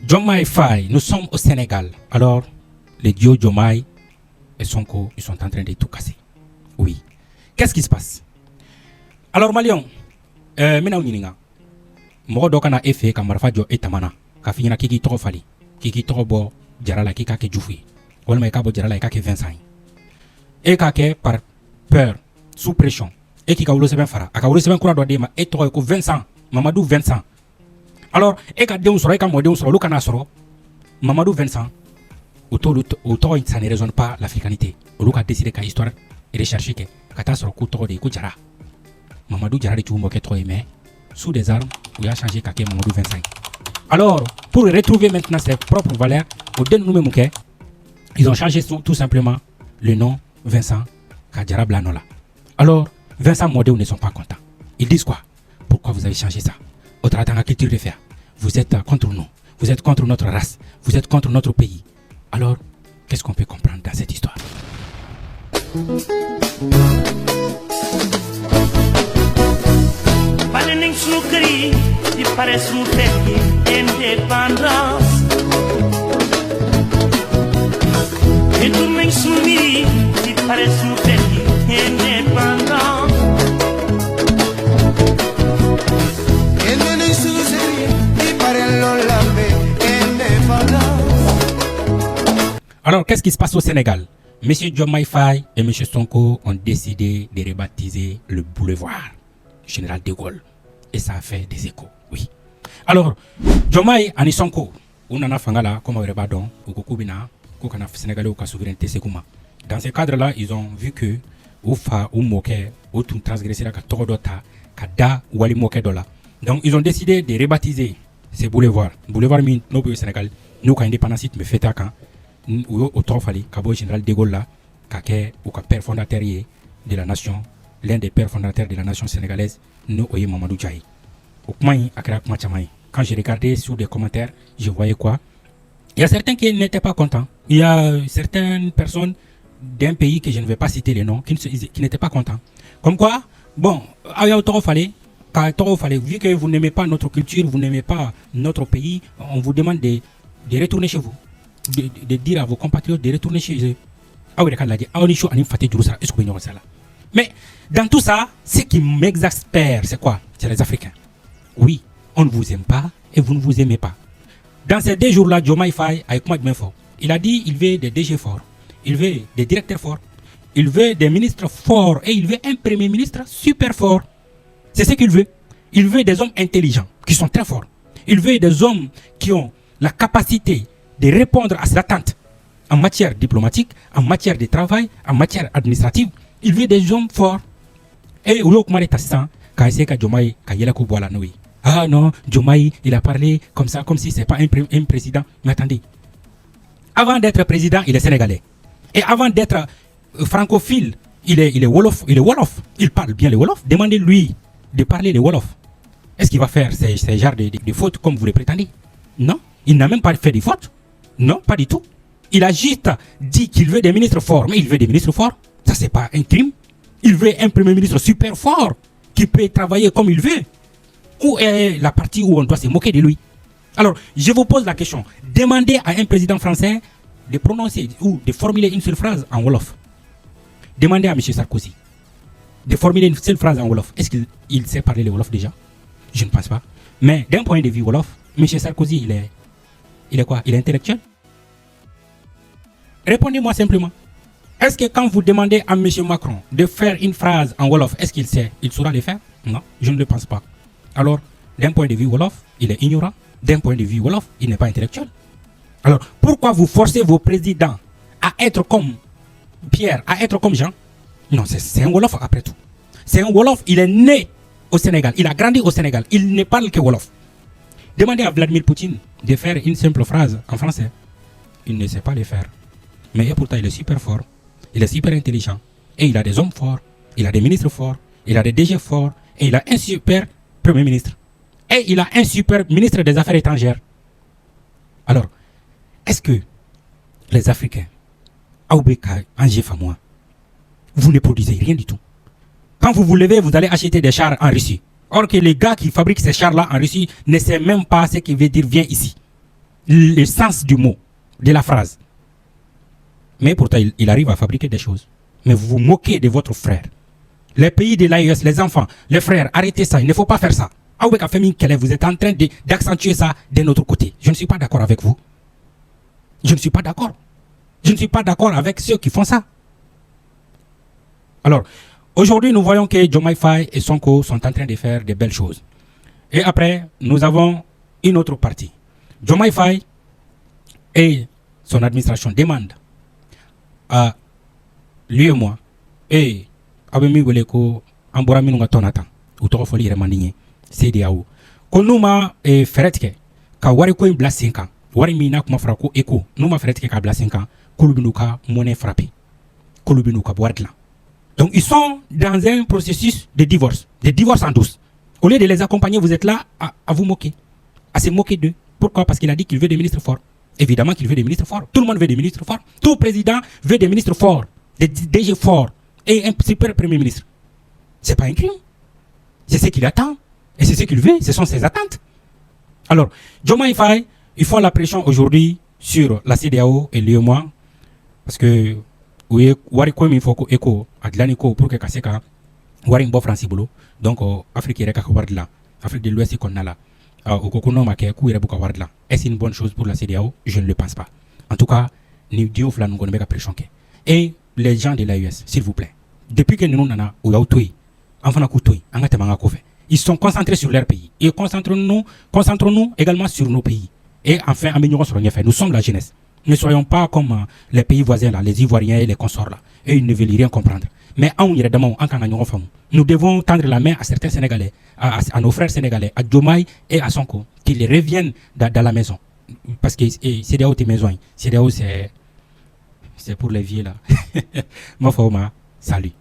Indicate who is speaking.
Speaker 1: Diomaye Faye, nous sommes au Sénégal. Alors, les dieux Diomaye et Sonko, ils sont en train de tout casser. Oui. Qu'est-ce qui se passe? Alors, Malion, maintenant, mɔgɔ dɔ kana e fɛ ka marifa jɔ e tamana k'a f'i ɲɛna k'i k'i tɔgɔ fali k'i k'i tɔgɔ bɔ jara la k'i k'a kɛ jufu ye walima i k'a bɔ jara la i k'a kɛ Vincent ye e k'a kɛ par peur sous pression e k'i ka wolosɛbɛn fara a ka wolosɛbɛn kura dɔ d'e ma e tɔgɔ ye ko Vincent Mamadou Vincent alors e ka denw sɔrɔ e ka mɔdenw sɔrɔ olu kana sɔrɔ Mamadou Vincent o tɔgɔ ça ne résonne pas l'africanité olu ka décider ka histoire recherche kɛ ka taa sɔrɔ ko tɔgɔ de ye ko jara Mamadou Jara de tun bɛ kɛ tɔgɔ ye mais sous des armes, où il a changé Kake Mamadou 25. Alors, pour retrouver maintenant ses propres valeurs, au dernier Mouké, ils ont changé tout simplement le nom Vincent Kadjara Blanola. Alors, Vincent Modéo ne sont pas contents. Ils disent quoi? Pourquoi vous avez changé ça? Au travers de la culture de fer. Vous êtes contre nous. Vous êtes contre notre race. Vous êtes contre notre pays. Alors, qu'est-ce qu'on peut comprendre dans cette histoire?
Speaker 2: Balening sukri di pare sukri indépendance et tout men souri di pare sukri indépendance et men souri di pare l'olambe indépendance.
Speaker 1: Alors, qu'est-ce qui se passe au Sénégal? Monsieur Diomaye Faye et Monsieur Sonko ont décidé de rebaptiser le boulevard Général de Gaulle. Et ça a fait des échos, oui. Alors, Diomaye ani Sonko, on en a fangala, comme on va dire, ou Kokubina, Kokana Sénégalais ou ka souveraineté Sekouma. Dans ce cadre-là, ils ont vu que, ou fa, ou moke, ou tout transgresser la Torodota, Kada, ou Ali moke dola. Donc, ils ont décidé de rebaptiser ces boulevards. Boulevard Min, no au Sénégal, nous, quand indépendance, me fait à quand, ou au Trofali, Kabo Général de Gaulle là, Kake, ou ka père fondateur de la nation. L'un des pères fondateurs de la nation sénégalaise, nous, Oye Mamadou Djaï. Quand j'ai regardé sur des commentaires, je voyais quoi? Il y a certains qui n'étaient pas contents. Il y a certaines personnes d'un pays que je ne vais pas citer les noms, qui n'étaient pas contents. Comme quoi, bon, vu que vous n'aimez pas notre culture, vous n'aimez pas notre pays, on vous demande de retourner chez vous. De dire à vos compatriotes de retourner chez eux. Mais dans tout ça, ce qui m'exaspère, c'est quoi? C'est les Africains. Oui, on ne vous aime pas et vous ne vous aimez pas. Dans ces 2 jours-là, Diomaye Faye a écouté bien fort. Il a dit qu'il veut des DG forts, il veut des directeurs forts, il veut des ministres forts et il veut un premier ministre super fort. C'est ce qu'il veut. Il veut des hommes intelligents qui sont très forts. Il veut des hommes qui ont la capacité de répondre à ses attentes en matière diplomatique, en matière de travail, en matière administrative. Il veut des hommes forts. Et où Diomaye ah non, Diomaye, il a parlé comme ça, comme si c'est pas un président. Mais attendez, avant d'être président, il est sénégalais. Et avant d'être francophile, il est Wolof. Il parle bien le Wolof. Demandez-lui de parler le Wolof. Est-ce qu'il va faire ces genres de fautes comme vous le prétendez? Non, il n'a même pas fait de fautes. Non, pas du tout. Il a juste dit qu'il veut des ministres forts. Mais il veut des ministres forts. Ça, c'est pas un crime. Il veut un premier ministre super fort qui peut travailler comme il veut. Où est la partie où on doit se moquer de lui? Alors, je vous pose la question. Demandez à un président français de prononcer ou de formuler une seule phrase en Wolof. Demandez à M. Sarkozy de formuler une seule phrase en Wolof. Est-ce qu'il sait parler le Wolof déjà? Je ne pense pas. Mais d'un point de vue Wolof, M. Sarkozy, il est quoi? Il est intellectuel? Répondez-moi simplement. Est-ce que quand vous demandez à M. Macron de faire une phrase en Wolof, est-ce qu'il sait? Il saura le faire? Non, je ne le pense pas. Alors, d'un point de vue Wolof, il est ignorant. D'un point de vue Wolof, il n'est pas intellectuel. Alors, pourquoi vous forcez vos présidents à être comme Pierre, à être comme Jean? Non, c'est un Wolof après tout. C'est un Wolof, il est né au Sénégal, il a grandi au Sénégal, il ne parle que Wolof. Demandez à Vladimir Poutine de faire une simple phrase en français. Il ne sait pas le faire. Mais pourtant, il est super fort. Il est super intelligent. Et il a des hommes forts. Il a des ministres forts. Il a des DG forts. Et il a un super premier ministre. Et il a un super ministre des Affaires étrangères. Alors, est-ce que les Africains, Aoubeka, Angé Famois, vous ne produisez rien du tout? Quand vous vous levez, vous allez acheter des chars en Russie. Or que les gars qui fabriquent ces chars-là en Russie ne savent même pas ce qui veut dire viens ici. le sens du mot, de la phrase. Mais pourtant, il arrive à fabriquer des choses. Mais vous vous moquez de votre frère. Les pays de l'AES, les enfants, les frères, arrêtez ça. Il ne faut pas faire ça. Vous êtes en train d'accentuer ça de notre côté. Je ne suis pas d'accord avec vous. Je ne suis pas d'accord. Je ne suis pas d'accord avec ceux qui font ça. Alors, aujourd'hui, nous voyons que Diomaye Faye et Sonko sont en train de faire de belles choses. Et après, nous avons une autre partie. Diomaye Faye et son administration demandent à lui et moi et Abemi Goleko Amborami Nunga Tonata ou Torofoli Remandigne CDAO ko numa feretke ka wari ko bla 5 ans wari mina kuma frako eko numa feretke ka bla 5 ans kolubinuka monnaie frappée kolubinuka boardla. Donc ils sont dans un processus de divorce en douce. Au lieu de les accompagner, vous êtes là à vous moquer, à se moquer d'eux. Pourquoi? Parce qu'il a dit qu'il veut des ministres forts. Évidemment qu'il veut des ministres forts. Tout le monde veut des ministres forts. Tout président veut des ministres forts, des DG forts et un super premier ministre. C'est pas un crime. C'est ce qu'il attend. Et c'est ce qu'il veut. Ce sont ses attentes. Alors, Diomaye Faye, ils font la pression aujourd'hui sur la CEDEAO et l'UEMOA. Parce que, oui, wari ko mi foko eko atlaniko pour que kaseka wari mbo France bolo. Donc, Afrique reka wardla. Afrique de l'Ouest qu'on a là. Est-ce une bonne chose pour la CEDEAO? Je ne le pense pas. En tout cas, nous disons que nous avons pression. Et les gens de l'AES, s'il vous plaît, depuis que nous avons ils sont concentrés sur leur pays. Et concentrons-nous également sur nos pays. Et enfin, améliorons sur le fait. Nous sommes la jeunesse. Ne soyons pas comme les pays voisins, là, les Ivoiriens et les consorts. Là. Et ils ne veulent rien comprendre. Mais nous devons tendre la main à certains Sénégalais, à nos frères sénégalais, à Diomaye et à Sonko, qu'ils reviennent dans la maison. Parce que CEDEAO est maison. CEDEAO, c'est pour les vieux là. Salut.